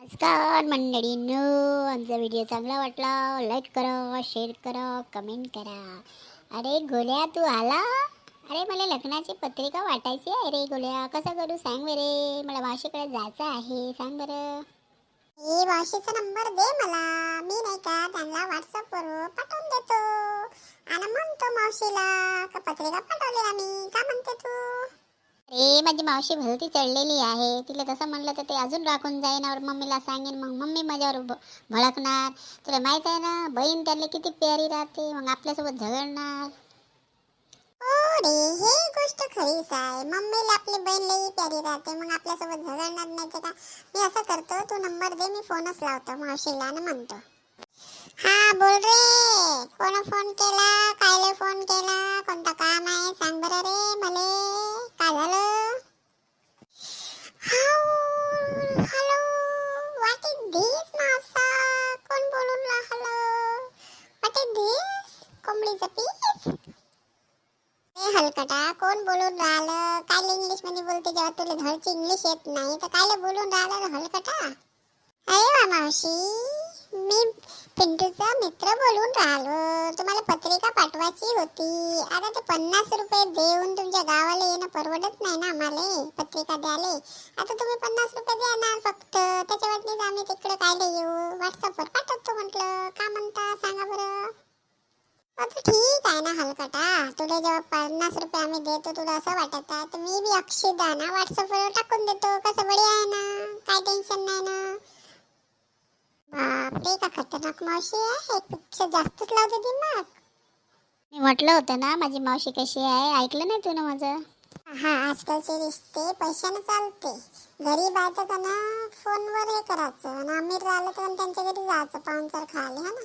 नमस्कार मंडळींनो, आमचा व्हिडिओ चांगला वाटला लाईक करा, शेअर करा, कमेंट करा. अरे गोल्या तू आला? अरे मला लग्नाची पत्रिका वाटायची आहे रे गोल्या. कसं करू सांग बरे, मला मावशीकडे जायचं आहे, सांग बरं. मावशीचा नंबर दे मला. मी नाही का त्यांना व्हॉट्सअपवर पाठवून देतो आणि म्हणतो मावशीला का पत्रिका पाठवली आम्ही. का म्हणते तू? अरे माझी मावशी भलती चढलेली आहे, तिला तसं म्हणलं तर ते अजून राखून जाईन और मम्मीला सांगेन, मग मम्मी माझ्यावर भडकणार. तुला माहित आहे ना, बहीण त्याला किती प्यारी राहते, मग आपल्यासोबत झगडणार. हो रे, हे गोष्ट खरीच आहे. मम्मीला आपली बहीण लई प्यारी राहते, मग आपल्यासोबत झगडणार नाही ते का. मी असं करतो, तू नंबर दे, मी फोनच लावतो मावशीला आणि म्हणतो. हा बोल रे, कोण फोन केला? कायले फोन केला? कोणतं काम आहे सांग बरं रे मले. काय झालं? हॅलो, व्हॉट इज धिस मासा? कोण बोलून राहिलं? What is this? कोंबडीचं पीस? ए हलकटा, कोण बोलून राहिलं? काय इंग्लिश मध्ये बोलते जेव्हा तुला धडची इंग्लिश येत नाही तर काय बोलून राहिलं हलकटा? अरे वा मावशी, मी पिंटूचा मित्र बोलून राहिलो. तुम्हाला पत्रिका पाठवायची होती. आता ते 50 रुपये देऊन तुमच्या गावाला येणं परवडत नाही ना आम्हाला पत्रिका द्यायला. आता तुम्ही 50 रुपये देणार फक्त, त्याच्या वाटणीच आम्ही तिकडे कायले येऊ. व्हॉट्सअपवर पाठवतो म्हटलं. का म्हणता सांगा बरं. आता ठीक आहे ना हलकटा, तुला जेव्हा 50 रुपये आम्ही देतो तुला असं वाटत आहे तर मी बी अक्षदा ना व्हॉट्सअपवर टाकून देतो. कसं बढिया आहे ना, काय टेन्शन नाही ना. बापरे, का खतरनाक मावशी आहे, पेक्षा जास्तच लावते दिमाग. मी म्हटलं होतं ना माझी मावशी कशी आहे, ऐकलं नाही तू ना माझं. हा, आजकालचे रिश्ते पैशाने चालते. गरीब आहे तर ना फोनवर हे करायचं आणि अमीर राहिलं तर त्यांच्या घरी जायचं पाहुणचार खायला, हा ना.